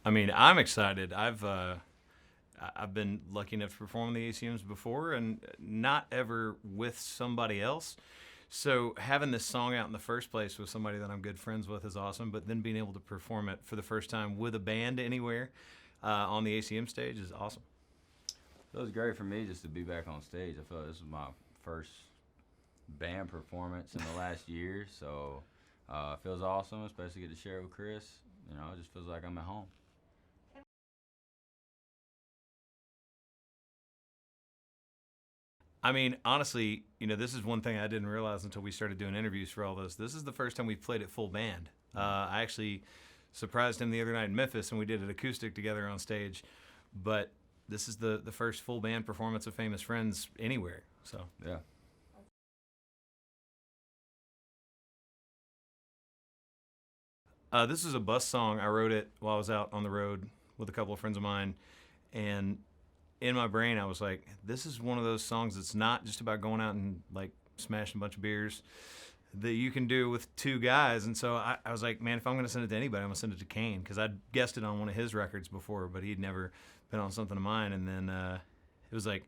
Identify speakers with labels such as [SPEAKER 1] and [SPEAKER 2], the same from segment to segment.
[SPEAKER 1] I mean, I'm excited. I've been lucky enough to perform in the ACMs before, and not ever with somebody else. So having this song out in the first place with somebody that I'm good friends with is awesome. But then being able to perform it for the first time with a band anywhere on the ACM stage is awesome.
[SPEAKER 2] It was great for me just to be back on stage. I feel like this was my first band performance in the last year, so it feels awesome, especially get to share it with Chris. You know, it just feels like I'm at home.
[SPEAKER 1] I mean, honestly, this is one thing I didn't realize until we started doing interviews for all this. This is the first time we've played it full band. I actually surprised him the other night in Memphis, and we did an acoustic together on stage. But this is the first full band performance of Famous Friends anywhere. So
[SPEAKER 2] Yeah.
[SPEAKER 1] This is a bus song. I wrote it while I was out on the road with a couple of friends of mine, and in my brain I was like, this is one of those songs that's not just about going out and like smashing a bunch of beers that you can do with two guys. And so I was like, man, if I'm going to send it to anybody, I'm going to send it to Kane, because I'd guessed it on one of his records before, but he'd never been on something of mine. And then it was like,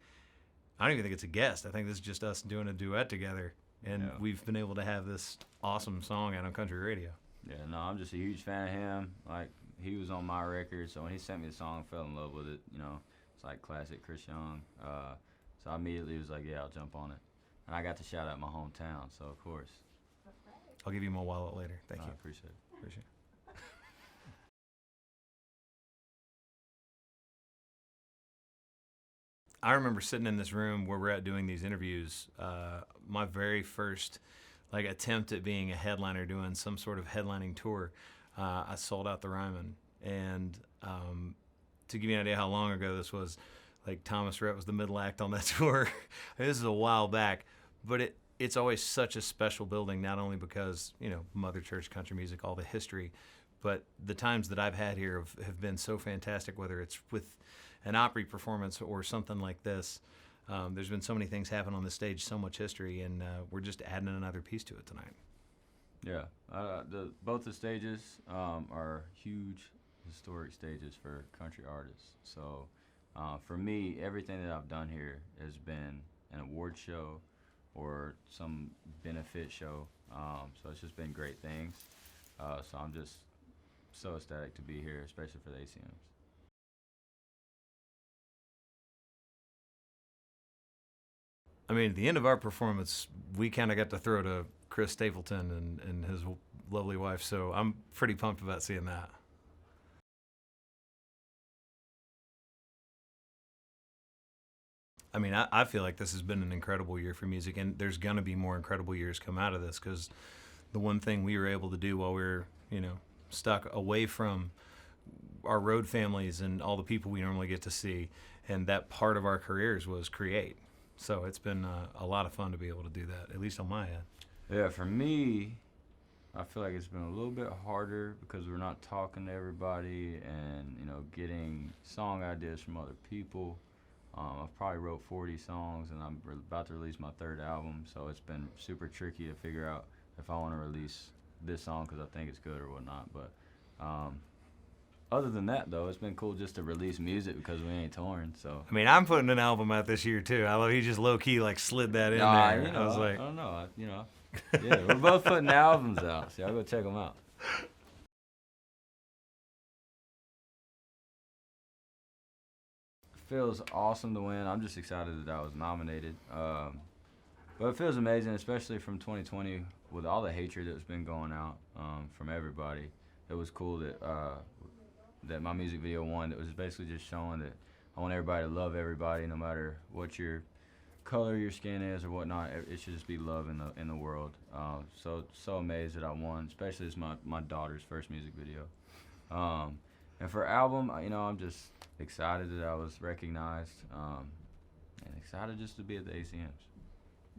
[SPEAKER 1] I don't even think it's a guest. I think this is just us doing a duet together, and we've been able to have this awesome song out on country radio.
[SPEAKER 2] Yeah, no, I'm just a huge fan of him. Like, he was on my record, so when he sent me the song, I fell in love with it. You know, it's like classic Chris Young. So I immediately was like, yeah, I'll jump on it. And I got to shout out my hometown, so of course.
[SPEAKER 1] I'll give you my wallet later. Thank you.
[SPEAKER 2] I appreciate it.
[SPEAKER 1] Appreciate it. I remember sitting in this room where we're at doing these interviews, my very first attempt at being a headliner, doing some sort of headlining tour. I sold out the Ryman, and to give you an idea how long ago this was, Thomas Rhett was the middle act on that tour. This is a while back, but it's always such a special building, not only because, Mother Church, country music, all the history, but the times that I've had here have been so fantastic, whether it's with an Opry performance or something like this. There's been so many things happen on this stage, so much history, and we're just adding another piece to it tonight.
[SPEAKER 2] Yeah, both the stages are huge historic stages for country artists. So for me, everything that I've done here has been an award show or some benefit show. So it's just been great things. So I'm just so ecstatic to be here, especially for the ACMs.
[SPEAKER 1] I mean, at the end of our performance, we kind of got to throw to Chris Stapleton and his lovely wife, so I'm pretty pumped about seeing that. I mean, I feel like this has been an incredible year for music, and there's going to be more incredible years come out of this, because the one thing we were able to do while we were, stuck away from our road families and all the people we normally get to see, and that part of our careers was create. So it's been a lot of fun to be able to do that, at least on my end.
[SPEAKER 2] Yeah, for me, I feel like it's been a little bit harder because we're not talking to everybody and, getting song ideas from other people. I've probably wrote 40 songs, and I'm about to release my third album, so it's been super tricky to figure out if I want to release this song because I think it's good or whatnot. But other than that, though, it's been cool just to release music because we ain't touring. So
[SPEAKER 1] I mean, I'm putting an album out this year too. I love he just low key slid that in there.
[SPEAKER 2] I was like, I don't know, yeah, we're both putting albums out, so y'all go check them out. Feels awesome to win. I'm just excited that I was nominated. But it feels amazing, especially from 2020 with all the hatred that's been going out from everybody. It was cool that my music video won. It was basically just showing that I want everybody to love everybody, no matter what your color your skin is or whatnot. It should just be love in the world. So amazed that I won, especially as my daughter's first music video. And for album, I'm just excited that I was recognized, and excited just to be at the ACMs.